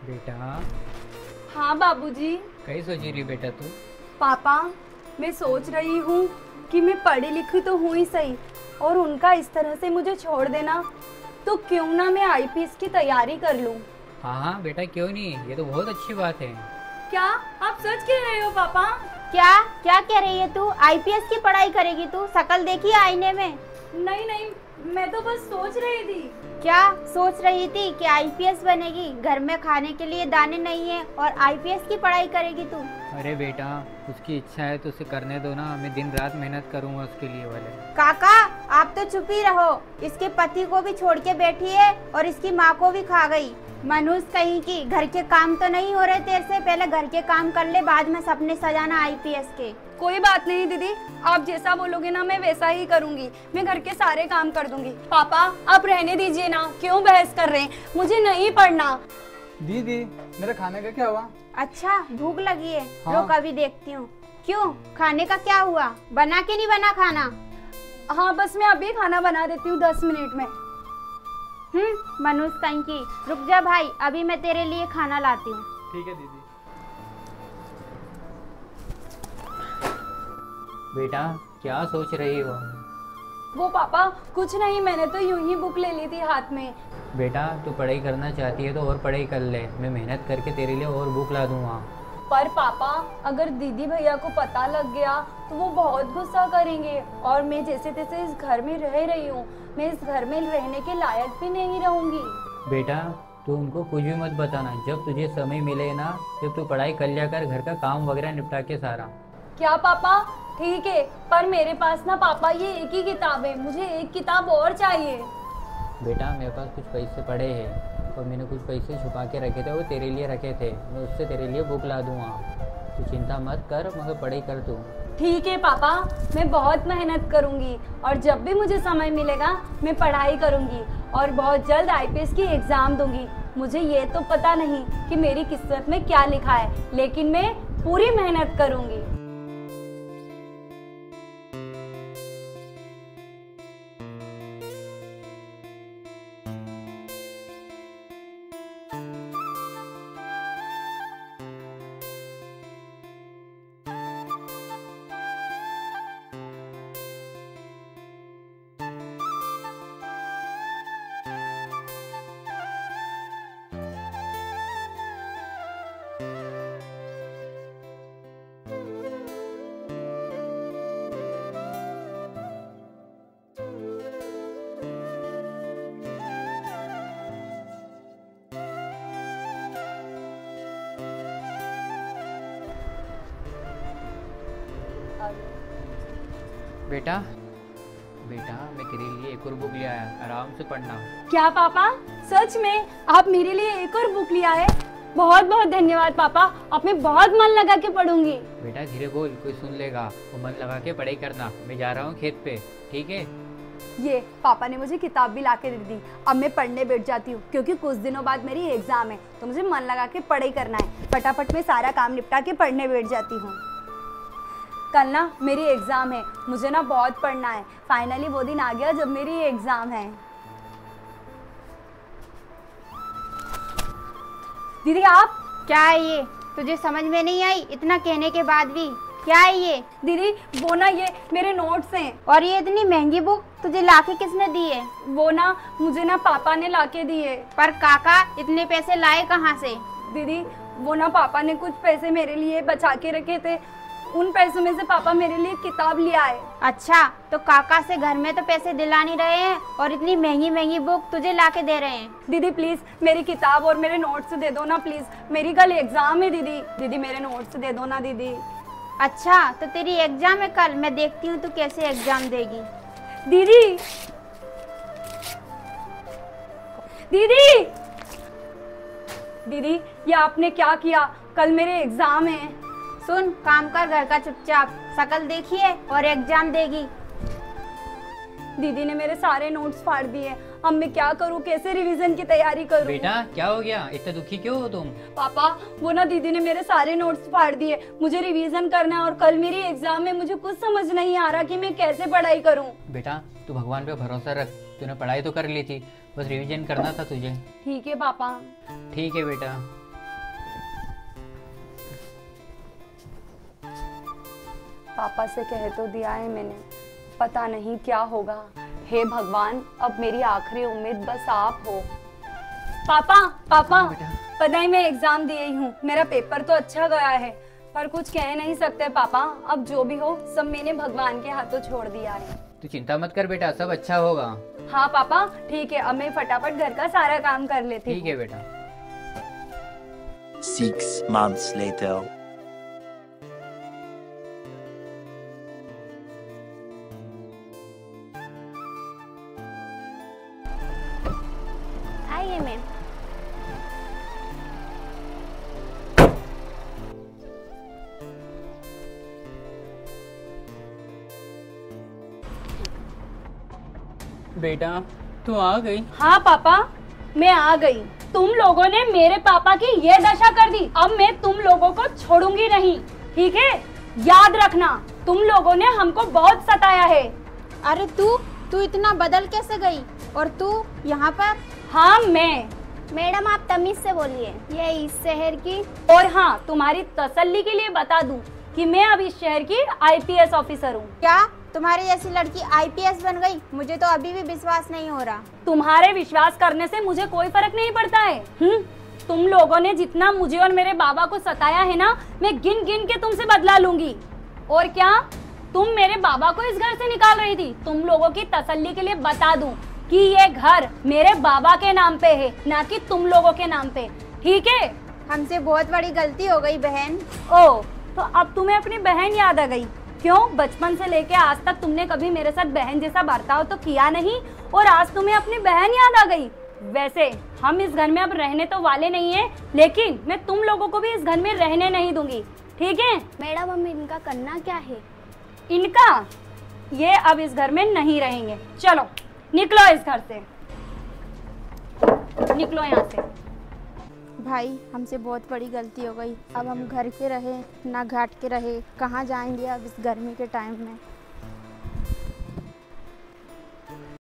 बेटा। हाँ बाबूजी। कहीं सोची रही बेटा तू? पापा, मैं सोच रही हूँ कि मैं पढ़ी लिखी तो हूँ ही सही, और उनका इस तरह से मुझे छोड़ देना, तो क्यों ना मैं आईपीएस की तैयारी कर लूँ। हाँ हाँ बेटा, क्यों नहीं, ये तो बहुत अच्छी बात है। क्या आप सच कह रहे हो पापा? क्या क्या कह रही है तू? आईपीएस की पढ़ाई करेगी तू? शक्ल देखी आईने में? नहीं नहीं, मैं तो बस सोच रही थी। क्या सोच रही थी कि आईपीएस बनेगी? घर में खाने के लिए दाने नहीं है और आईपीएस की पढ़ाई करेगी तू? अरे बेटा, उसकी इच्छा है तो उसे करने दो ना, मैं दिन रात मेहनत करूँगा उसके लिए वाले। काका, आप तो चुप ही रहो। इसके पति को भी छोड़ के बैठी है और इसकी माँ को भी खा गई। मनुष्य कहीं की, घर के काम तो नहीं हो रहे तेरे से? पहले घर के काम कर ले, बाद में सपने सजाना आईपीएस के। कोई बात नहीं दीदी, आप जैसा बोलोगे ना मैं वैसा ही करूंगी। मैं घर के सारे काम कर दूंगी। पापा आप रहने दीजिए ना, क्यों बहस कर रहे हैं? मुझे नहीं पढ़ना। दीदी, मेरे खाने का क्या हुआ? अच्छा, भूख लगी है? हाँ। रुक अभी देखती हूँ। क्यों, खाने का क्या हुआ? बना के नहीं बना खाना? हाँ बस मैं अभी खाना बना देती हूँ 10 मिनट में। मनुष्य कहीं की। रुक जा भाई, अभी मैं तेरे लिए खाना लाती हूँ। ठीक है दीदी। बेटा क्या सोच रही हो? वो पापा कुछ नहीं, मैंने तो यूं ही बुक ले ली थी हाथ में। बेटा तू पढ़ाई करना चाहती है तो और पढ़ाई कर ले, मैं मेहनत करके तेरे लिए और बुक ला दूंगा। पर पापा, अगर दीदी भैया को पता लग गया तो वो बहुत गुस्सा करेंगे, और मैं जैसे तैसे इस घर में रह रही हूँ, मैं इस घर में रहने के लायक भी नहीं रहूंगी। बेटा तू उनको कुछ भी मत बताना, जब तुझे समय मिले ना जब तू पढ़ाई कर लिया कर, घर का काम वगैरह निपटा के सारा। क्या पापा? ठीक है, पर मेरे पास ना पापा ये एक ही किताब है, मुझे एक किताब और चाहिए। बेटा मेरे पास कुछ पैसे पड़े हैं और मैंने कुछ पैसे छुपा के रखे थे, वो तेरे लिए रखे थे, मैं उससे तेरे लिए बुक ला दूंगा। तू चिंता मत कर, मगर पढ़ाई कर तू। ठीक है पापा, मैं बहुत मेहनत करूंगी, और जब भी मुझे समय मिलेगा मैं पढ़ाई करूंगी, और बहुत जल्द आईपीएस की एग्ज़ाम दूंगी। मुझे ये तो पता नहीं कि मेरी किस्मत में क्या लिखा है, लेकिन मैं पूरी मेहनत करूंगी। बेटा बेटा मैं तेरे लिए एक और बुक ले आया, आराम से पढ़ना। क्या पापा, सच में आप मेरे लिए एक और बुक लिया है? बहुत बहुत धन्यवाद पापा, अब मैं बहुत मन लगा के पढ़ूंगी। बेटा धीरे बोल, कोई सुन लेगा, वो मन लगा के पढ़ाई करना। मैं जा रहा हूँ खेत पे, ठीक है? ये पापा ने मुझे किताब भी ला के दे दी। अब मैं पढ़ने बैठ जाती हूँ, क्योंकि कुछ दिनों बाद मेरी एग्जाम है, तो मुझे मन लगा के पढ़ाई करना है। फटाफट में सारा काम निपटा के पढ़ने बैठ जाती हूँ। कल ना मेरी एग्जाम है, मुझे ना बहुत पढ़ना है। फाइनली वो दिन आ गया जब मेरी एग्जाम है। दीदी आप? क्या है ये? तुझे समझ में नहीं आई इतना कहने के बाद भी? क्या है ये? दीदी वो ना, ये मेरे नोट्स हैं। और ये इतनी महंगी बुक तुझे लाके किसने दी है? वो ना मुझे ना पापा ने लाके दी है। पर काका इतने पैसे लाए कहाँ से? दीदी वो ना पापा ने कुछ पैसे मेरे लिए बचा के रखे थे, उन पैसों में से पापा मेरे लिए किताब लिया है। अच्छा, तो काका से घर में तो पैसे दिला नहीं रहे हैं और इतनी महंगी महंगी बुक तुझे लाके दे रहे हैं। दीदी प्लीज मेरी किताब और मेरे नोट्स दे दो ना प्लीज, मेरी कल एग्जाम है दीदी। दीदी मेरे नोट्स दे दो ना दीदी। अच्छा, तो तेरी एग्जाम है कल, मैं देखती हूँ तू कैसे एग्जाम देगी। दीदी दीदी दीदी, ये आपने क्या किया? कल मेरे एग्जाम है। सुन, काम कर घर का चुपचाप, शक्ल देखिए और एग्जाम देगी। दीदी ने मेरे सारे नोट्स फाड़ दिए, अब मैं क्या करूं? कैसे रिवीजन की तैयारी करूं? बेटा क्या हो गया, इतना दुखी क्यों हो तुम? पापा वो ना दीदी ने मेरे सारे नोट्स फाड़ दिए, मुझे रिवीजन करना है और कल मेरी एग्जाम है। मुझे कुछ समझ नहीं आ रहा कि मैं कैसे पढ़ाई करूं। बेटा तू भगवान पे भरोसा रख, तूने पढ़ाई तो कर ली थी, बस रिवीजन करना था तुझे। ठीक है पापा। ठीक है बेटा। पापा से कह तो दिया है मैंने, पता नहीं क्या होगा। हे भगवान, अब मेरी आखिरी उम्मीद बस आप हो। पापा पापा, पता ही मैं एग्जाम दी ही हूँ, मेरा पेपर तो अच्छा गया है, पर कुछ कह नहीं सकते पापा। अब जो भी हो सब मैंने भगवान के हाथों छोड़ दिया है। तू चिंता मत कर बेटा, सब अच्छा होगा। हाँ पापा ठीक है, अब मैं फटाफट घर का सारा काम कर लेती हूँ। ठीक है बेटा। 6 months later. आइए मैम। बेटा तू आ गई। हाँ पापा मैं आ गई। तुम लोगों ने मेरे पापा की ये दशा कर दी, अब मैं तुम लोगों को छोड़ूंगी नहीं, ठीक है? याद रखना, तुम लोगों ने हमको बहुत सताया है। अरे तू इतना बदल कैसे गई? और तू यहाँ पर? हाँ मैं। मैडम आप तमीज से बोलिए, ये इस शहर की। और हाँ, तुम्हारी तसल्ली के लिए बता दूं कि मैं अब इस शहर की आईपीएस ऑफिसर हूँ। क्या तुम्हारी जैसी लड़की आईपीएस बन गई? मुझे तो अभी भी विश्वास नहीं हो रहा। तुम्हारे विश्वास करने से मुझे कोई फर्क नहीं पड़ता है। तुम लोगों ने जितना मुझे और मेरे बाबा को सताया है ना, मैं गिन गिन के तुमसे बदला लूंगी। और क्या तुम मेरे बाबा को इस घर से निकाल रही थी? तुम लोगों की तसल्ली के लिए बता दूं कि ये घर मेरे बाबा के नाम पे है, ना कि तुम लोगों के नाम पे, ठीक है? हमसे बहुत बड़ी गलती हो गई बहन। ओ, तो अब तुम्हें अपनी बहन याद आ गई? क्यों, बचपन से लेके आज तक तुमने कभी मेरे साथ बहन जैसा बर्ताव तो किया नहीं, और आज तुम्हें अपनी बहन याद आ गई? वैसे हम इस घर में अब रहने तो वाले नहीं है, लेकिन मैं तुम लोगों को भी इस घर में रहने नहीं दूंगी, ठीक है? मैडम हम इनका करना क्या है? इनका, ये अब इस घर में नहीं रहेंगे। चलो निकलो इस घर से, निकलो यहाँ से। भाई हमसे बहुत बड़ी गलती हो गई। अब हम घर के रहे ना घाट के रहे, कहाँ जाएंगे अब इस गर्मी के टाइम में।